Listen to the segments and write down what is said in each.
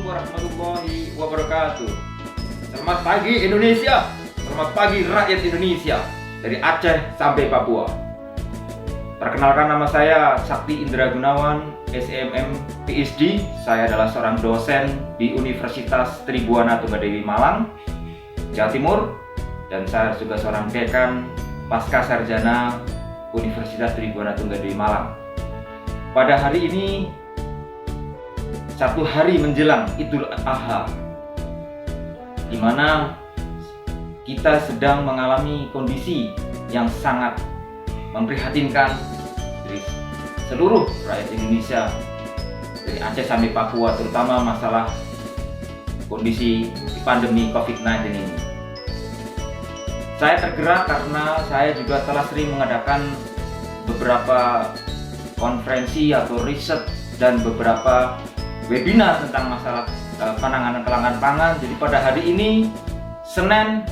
warahmatullahi wabarakatuh. Selamat pagi Indonesia. Selamat pagi rakyat Indonesia. Dari Aceh sampai Papua. Perkenalkan, nama saya Sakti Indra Gunawan, SMM PhD. Saya adalah seorang dosen di Universitas Tribuana Tunggadewi Malang, Jawa Timur. Dan saya juga seorang dekan Pasca Sarjana Universitas Tribuana Tunggadewi Malang. Pada hari ini, satu hari menjelang Idul Adha, di mana kita sedang mengalami kondisi yang sangat memprihatinkan dari seluruh rakyat Indonesia, dari Aceh sampai Papua, terutama masalah kondisi pandemi COVID-19 ini. Saya tergerak karena saya juga telah sering mengadakan beberapa konferensi atau riset dan beberapa webinar tentang masalah penanganan kelangkaan pangan. Jadi pada hari ini, Senin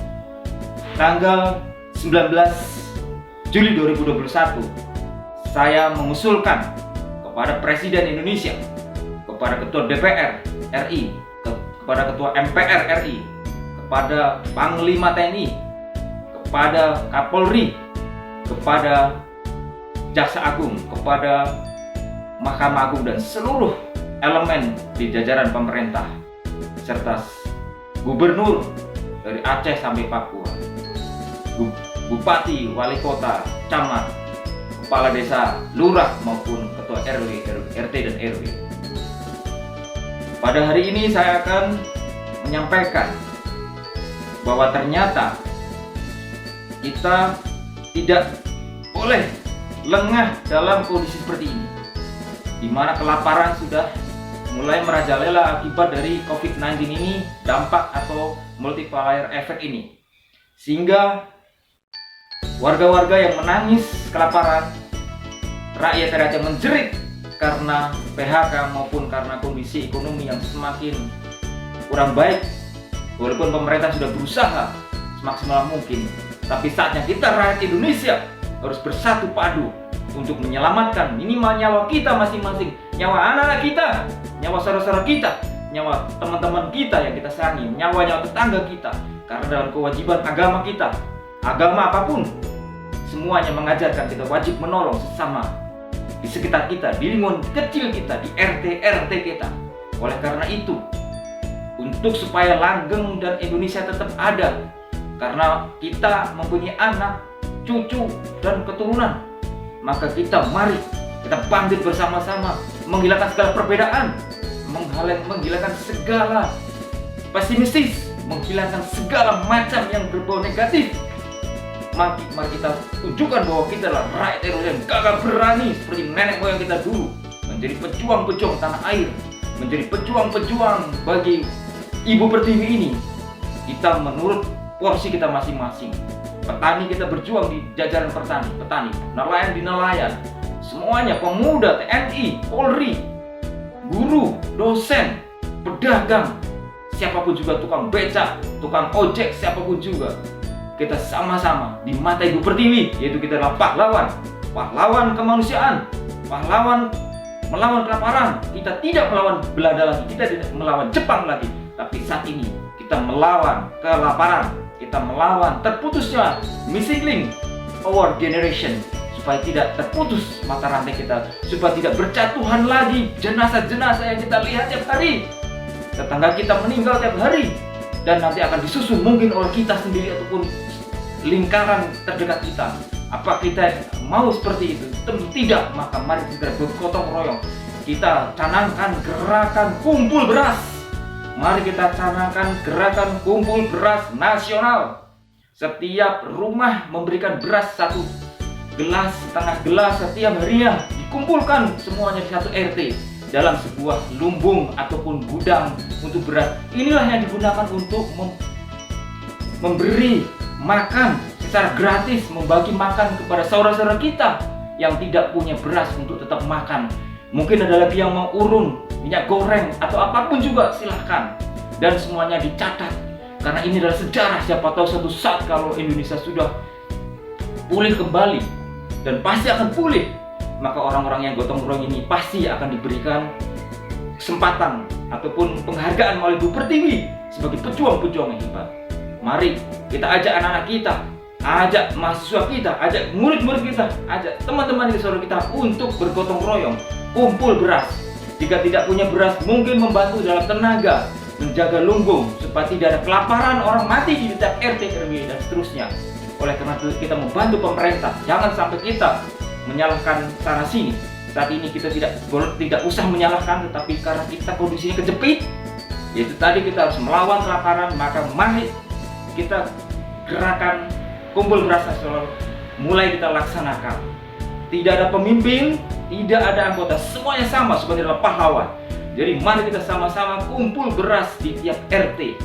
tanggal 19 Juli 2021, saya mengusulkan kepada Presiden Indonesia, kepada Ketua DPR RI, kepada Ketua MPR RI, kepada Panglima TNI, kepada Kapolri, kepada Jaksa Agung, kepada Mahkamah Agung dan seluruh elemen di jajaran pemerintah, serta gubernur dari Aceh sampai Papua, bupati, wali kota, camat, kepala desa, lurah maupun ketua RW, RT dan RW. Pada hari ini saya akan menyampaikan bahwa ternyata kita tidak boleh lengah dalam kondisi seperti ini, di mana kelaparan sudah mulai merajalela akibat dari COVID-19 ini, dampak atau multiplier effect ini, sehingga warga-warga yang menangis kelaparan, rakyat yang menjerit karena PHK maupun karena kondisi ekonomi yang semakin kurang baik. Walaupun pemerintah sudah berusaha semaksimal mungkin, tapi saatnya kita rakyat Indonesia harus bersatu padu untuk menyelamatkan minimal nyawa kita masing-masing, nyawa anak-anak kita, nyawa saudara-saudara kita, nyawa teman-teman kita yang kita sayangi, nyawa tetangga kita. Karena dalam kewajiban agama kita, agama apapun, semuanya mengajarkan kita wajib menolong sesama di sekitar kita, di lingkungan kecil kita, di RT kita. Oleh karena itu, untuk supaya langgeng dan Indonesia tetap ada, karena kita mempunyai anak, cucu, dan keturunan, maka mari kita bangkit bersama-sama, menghilangkan segala perbedaan, menghilangkan segala pesimistis, menghilangkan segala macam yang berbau negatif. Mari kita tunjukkan bahwa kita adalah rakyat Indonesia yang gagah berani seperti nenek moyang kita dulu, menjadi pejuang-pejuang tanah air, menjadi pejuang-pejuang bagi Ibu Pertiwi ini. Kita menurut porsi kita masing-masing. Petani kita berjuang di jajaran petani, nelayan di nelayan, semuanya, pemuda, TNI, Polri, guru, dosen, pedagang, siapapun juga, tukang becak, tukang ojek, siapapun juga. Kita sama-sama di mata Ibu Pertiwi, yaitu kita adalah pahlawan kemanusiaan, pahlawan melawan kelaparan. Kita tidak melawan Belanda lagi, kita tidak melawan Jepang lagi, tapi saat ini kita melawan kelaparan, kita melawan terputusnya missing link our generation, supaya tidak terputus mata rantai kita, supaya tidak berjatuhan lagi jenazah-jenazah yang kita lihat tiap hari, tetangga kita meninggal tiap hari, dan nanti akan disusul mungkin oleh kita sendiri ataupun lingkaran terdekat kita. Apa kita mau seperti itu? Tentu tidak. Maka mari kita bergotong royong, kita canangkan gerakan kumpul beras. Mari kita canangkan gerakan kumpul beras nasional. Setiap rumah memberikan beras 1 gelas, setengah gelas setiap harinya, dikumpulkan semuanya di satu RT dalam sebuah lumbung ataupun gudang untuk beras. Inilah yang digunakan untuk memberi makan secara gratis, membagi makan kepada saudara-saudara kita yang tidak punya beras untuk tetap makan. Mungkin ada lagi yang mau urun minyak goreng atau apapun juga, silahkan. Dan semuanya dicatat, karena ini adalah sejarah. Siapa tahu suatu saat kalau Indonesia sudah pulih kembali, dan pasti akan pulih, maka orang-orang yang gotong royong ini pasti akan diberikan kesempatan ataupun penghargaan melalui Bu Pertiwi sebagai pejuang-pejuang yang hebat. Mari kita ajak anak-anak kita, ajak mahasiswa kita, ajak murid-murid kita, ajak teman-teman di saudara kita untuk bergotong royong, kumpul beras. Jika tidak punya beras, mungkin membantu dalam tenaga menjaga lumbung supaya tidak ada kelaparan, orang mati di tiap RT, RW dan seterusnya. Oleh karena itu kita membantu pemerintah, jangan sampai kita menyalahkan sana sini. Saat ini kita tidak usah menyalahkan, tetapi karena kita kondisinya kejepit, yaitu tadi kita harus melawan kelaparan, maka mari kita gerakan kumpul beras nasional mulai kita laksanakan. Tidak ada pemimpin, tidak ada anggota, semuanya sama sebagai adalah pahlawan. Jadi mari kita sama-sama kumpul beras di tiap RT.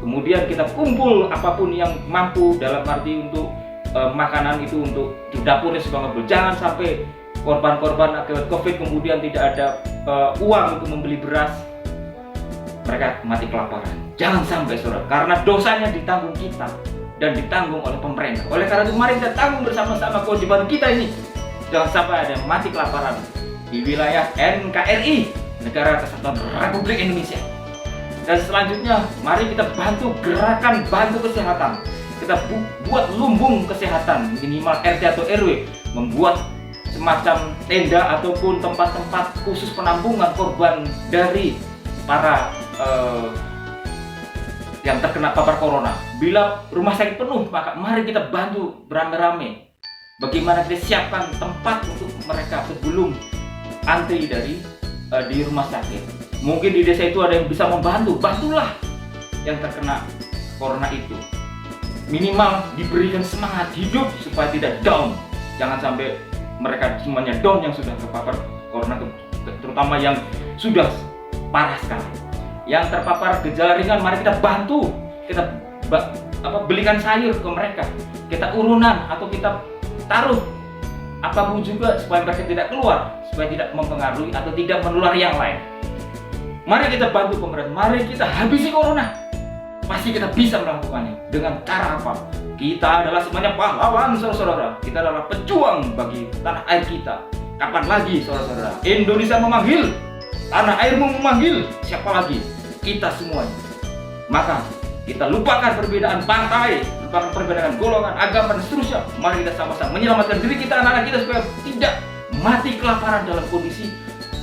Kemudian kita kumpul apapun yang mampu dalam arti untuk makanan itu untuk di dapurnya sebanyak. Jangan sampai korban-korban akibat COVID kemudian tidak ada uang untuk membeli beras, mereka mati kelaparan. Jangan sampai saudara, karena dosanya ditanggung kita dan ditanggung oleh pemerintah. Oleh karena itu mari kita tanggung bersama-sama kewajiban kita ini. Jangan sampai ada yang mati kelaparan di wilayah NKRI, Negara Kesatuan Republik Indonesia. Dan selanjutnya mari kita bantu gerakan bantu kesehatan. Kita buat lumbung kesehatan, minimal RT atau RW membuat semacam tenda ataupun tempat-tempat khusus penampungan korban dari para yang terkena papar corona. Bila rumah sakit penuh, maka mari kita bantu beramai-ramai. Bagaimana kita siapkan tempat untuk mereka sebelum antri di rumah sakit. Mungkin di desa itu ada yang bisa membantu, bantulah yang terkena corona itu. Minimal diberikan semangat hidup supaya tidak down. Jangan sampai mereka semuanya down yang sudah terpapar corona, terutama yang sudah parah sekali. Yang terpapar gejala ringan, mari kita bantu, kita belikan sayur ke mereka, kita urunan atau kita taruh apapun juga supaya mereka tidak keluar, supaya tidak mempengaruhi atau tidak menular yang lain. Mari kita bantu pemerintah, mari kita habisi corona. Pasti kita bisa melakukannya. Dengan cara apa? Kita adalah semuanya pahlawan, saudara-saudara. Kita adalah pejuang bagi tanah air kita. Kapan lagi, saudara-saudara? Indonesia memanggil, tanah airmu memanggil. Siapa lagi? Kita semuanya. Maka kita lupakan perbedaan partai, lupakan perbedaan golongan, agama dan seterusnya. Mari kita sama-sama menyelamatkan diri kita, anak-anak kita supaya tidak mati kelaparan dalam kondisi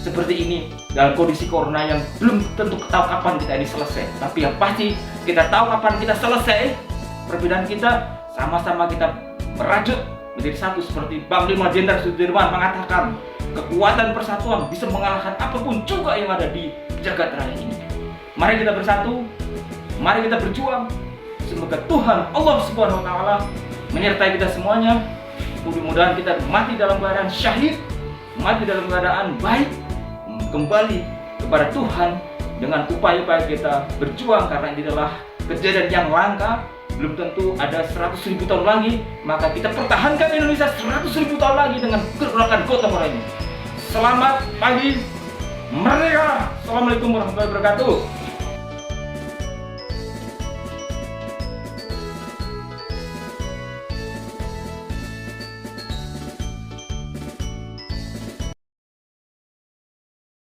seperti ini, dalam kondisi corona yang belum tentu tahu kapan kita ini selesai. Tapi yang pasti kita tahu kapan kita selesai. Perbedaan kita sama-sama kita merajut menjadi satu seperti Panglima Jenderal Sudirman mengatakan, kekuatan persatuan bisa mengalahkan apapun juga yang ada di jagat raya ini. Mari kita bersatu, mari kita berjuang. Semoga Tuhan Allah Subhanahu wa taala menyertai kita semuanya. Mudah-mudahan kita mati dalam keadaan syahid, mati dalam keadaan baik, kembali kepada Tuhan dengan upaya-upaya kita berjuang, karena ini adalah kejadian yang langka. Belum tentu ada 100.000 tahun lagi, maka kita pertahankan Indonesia 100.000 tahun lagi dengan gerakan gotong royong. Selamat pagi, merdeka! Assalamualaikum warahmatullahi wabarakatuh.